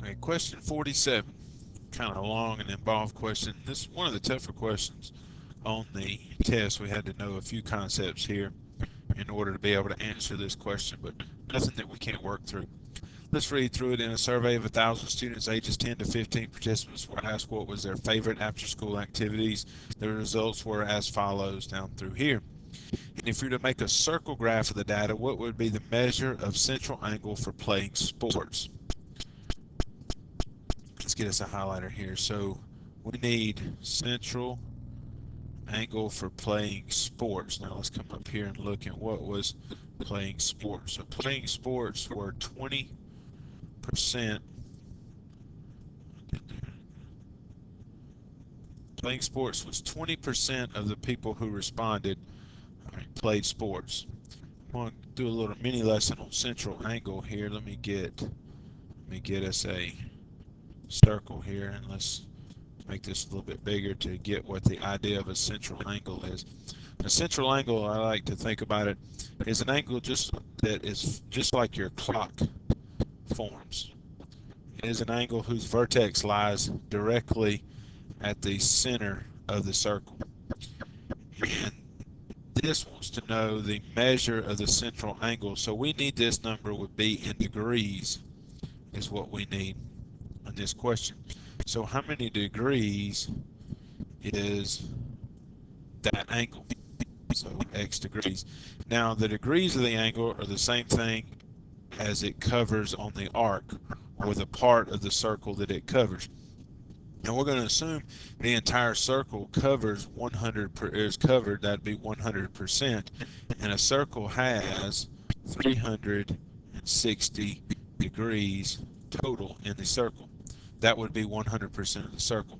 Okay, question 47. Kind of long and involved question. This is one of the tougher questions on the test. We had to know a few concepts here in order to be able to answer this question, but nothing that we can't work through. Let's read through it. In a survey of 1,000 students ages 10 to 15, participants were asked what was their favorite after-school activities. The results were as follows down through here. And if you were to make a circle graph of the data, what would be the measure of central angle for playing sports? Let's get us a highlighter here. So we need central angle for playing sports. Now let's come up here and look at what was playing sports. So playing sports were 20%. Playing sports was 20% of the people who responded played sports. I'm going to do a little mini lesson on central angle here. Let me get us a circle here, and let's make this a little bit bigger to get what the idea of a central angle is. A central angle, I like to think about it, is an angle that is just like your clock forms. It is an angle whose vertex lies directly at the center of the circle. And this wants to know the measure of the central angle. So we need this number would be in degrees is what we need in this question. So how many degrees is that angle? So x degrees. Now the degrees of the angle are the same thing as it covers on the arc, or the part of the circle that it covers. Now we're going to assume the entire circle covers 100 is covered. That'd be 100%, and a circle has 360 degrees total in the circle. That would be 100% of the circle.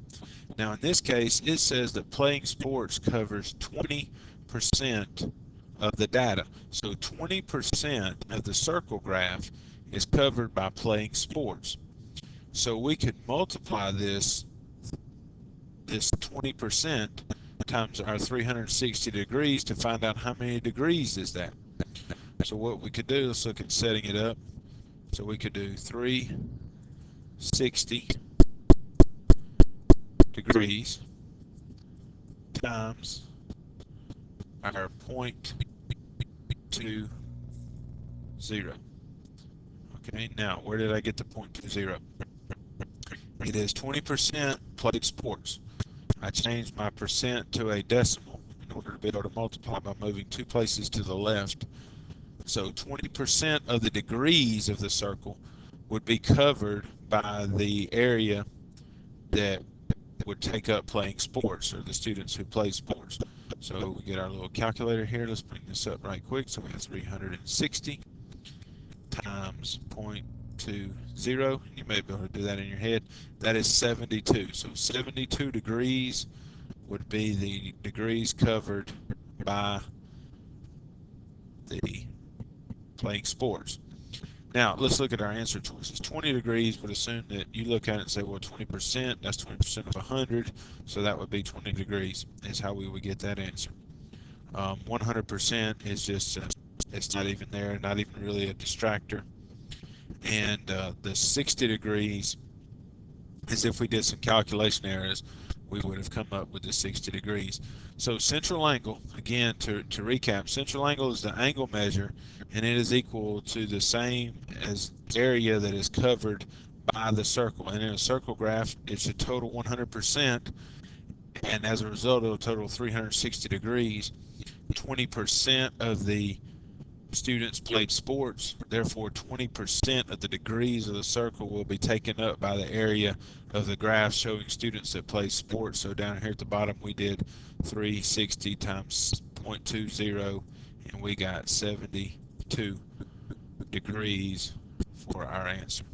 Now in this case, it says that playing sports covers 20% of the data. So 20% of the circle graph is covered by playing sports. So we could multiply this 20% times our 360 degrees to find out how many degrees is that. So what we could do, let's look at setting it up. So we could do 360 degrees times our 0.20. Okay, now where did I get the 0.20? It is 20% played sports. I changed my percent to a decimal in order to be able to multiply by moving 2 places to the left. So 20% of the degrees of the circle would be covered by the area that would take up playing sports, or the students who play sports. So we get our little calculator here. Let's bring this up right quick. So we have 360 times 0.20. You may be able to do that in your head. That is 72. So 72 degrees would be the degrees covered by the playing sports. Now let's look at our answer choices. 20 degrees would assume that you look at it and say, well, 20%, that's 20% of 100, so that would be 20 degrees is how we would get that answer. 100% is just, it's not even there, not even really a distractor. And the 60 degrees is if we did some calculation errors, we would have come up with the 60 degrees. So central angle, again, to recap, central angle is the angle measure, and it is equal to the same as area that is covered by the circle. And in a circle graph, it's a total 100%, and as a result, it'll total 360 degrees. 20% of the students played sports, therefore 20% of the degrees of the circle will be taken up by the area of the graph showing students that play sports. So down here at the bottom we did 360 times 0.20, and we got 72 degrees for our answer.